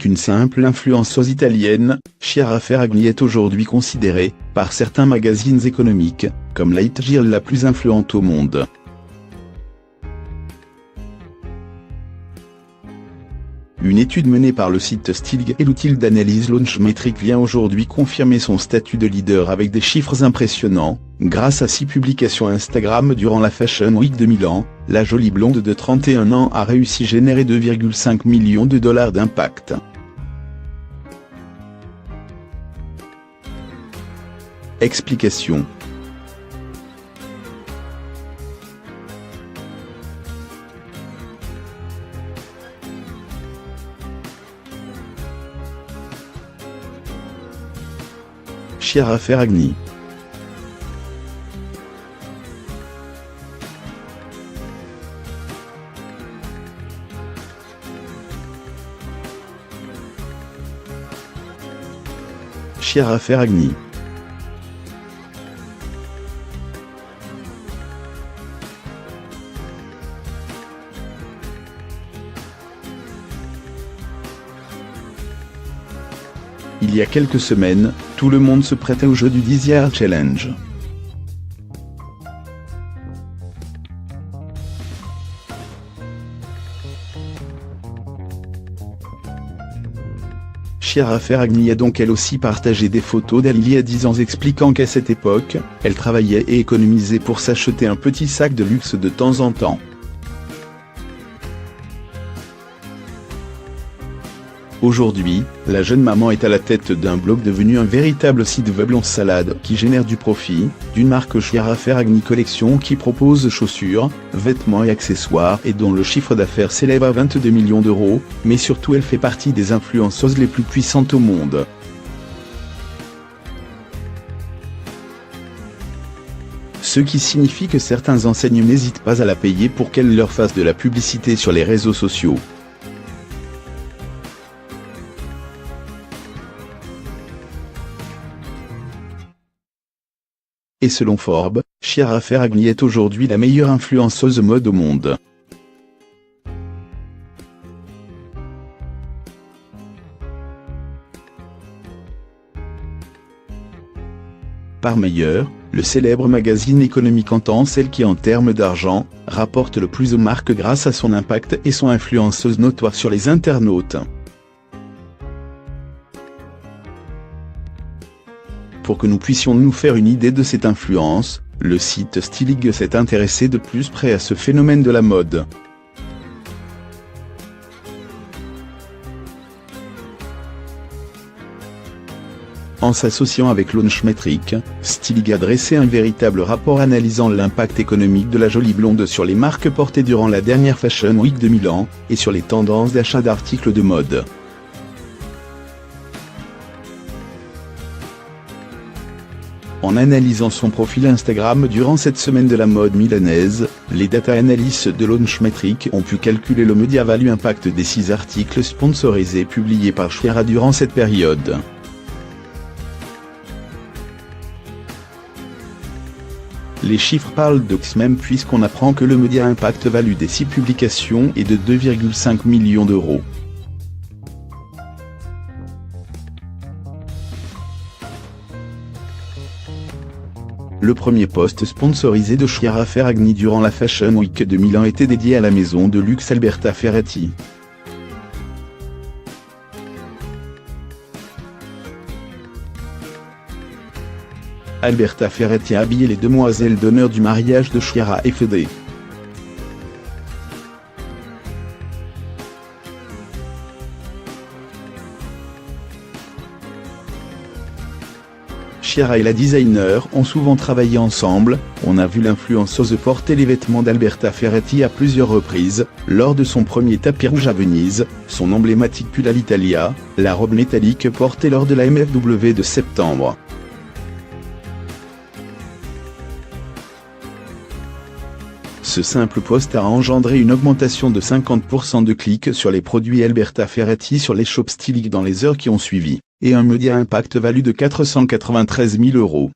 qu'une simple influenceuse italienne, Chiara Ferragni est aujourd'hui considérée, par certains magazines économiques, comme la hit girl la plus influente au monde. Une étude menée par le site Styling et l'outil d'analyse Launchmetrics vient aujourd'hui confirmer son statut de leader avec des chiffres impressionnants. Grâce à 6 publications Instagram durant la Fashion Week de Milan, la jolie blonde de 31 ans a réussi à générer 2,5 millions de dollars d'impact. Explication. Chiara Ferragni. Chiara Ferragni. Il y a quelques semaines, tout le monde se prêtait au jeu du 10 Year Challenge. Chiara Ferragni a donc elle aussi partagé des photos d'elle il y a 10 ans expliquant qu'à cette époque, elle travaillait et économisait pour s'acheter un petit sac de luxe de temps en temps. Aujourd'hui, la jeune maman est à la tête d'un blog devenu un véritable site web en salade qui génère du profit, d'une marque Chiara Ferragni Collection qui propose chaussures, vêtements et accessoires et dont le chiffre d'affaires s'élève à 22 millions d'euros, mais surtout elle fait partie des influenceuses les plus puissantes au monde. Ce qui signifie que certains enseignes n'hésitent pas à la payer pour qu'elle leur fasse de la publicité sur les réseaux sociaux. Et selon Forbes, Chiara Ferragni est aujourd'hui la meilleure influenceuse mode au monde. Par meilleur, le célèbre magazine économique entend celle qui en termes d'argent, rapporte le plus aux marques grâce à son impact et son influenceuse notoire sur les internautes. Pour que nous puissions nous faire une idée de cette influence, le site Styling s'est intéressé de plus près à ce phénomène de la mode. En s'associant avec Launchmetrics, Styling a dressé un véritable rapport analysant l'impact économique de la jolie blonde sur les marques portées durant la dernière Fashion Week de Milan, et sur les tendances d'achat d'articles de mode. En analysant son profil Instagram durant cette semaine de la mode milanaise, les data analysts de Launchmetrics ont pu calculer le media value impact des 6 articles sponsorisés publiés par Chiara durant cette période. Les chiffres parlent d'eux-mêmes puisqu'on apprend que le media impact value des 6 publications est de 2,5 millions d'euros. Le premier post sponsorisé de Chiara Ferragni durant la Fashion Week de Milan était dédié à la maison de luxe Alberta Ferretti. Alberta Ferretti a habillé les demoiselles d'honneur du mariage de Chiara et Fede. Chiara et la designer ont souvent travaillé ensemble, on a vu l'influenceuse porter les vêtements d'Alberta Ferretti à plusieurs reprises, lors de son premier tapis rouge à Venise, son emblématique pull à l'Italia, la robe métallique portée lors de la MFW de septembre. Ce simple post a engendré une augmentation de 50% de clics sur les produits Alberta Ferretti sur les shops Styling dans les heures qui ont suivi, et un media impact value de 493 000 €.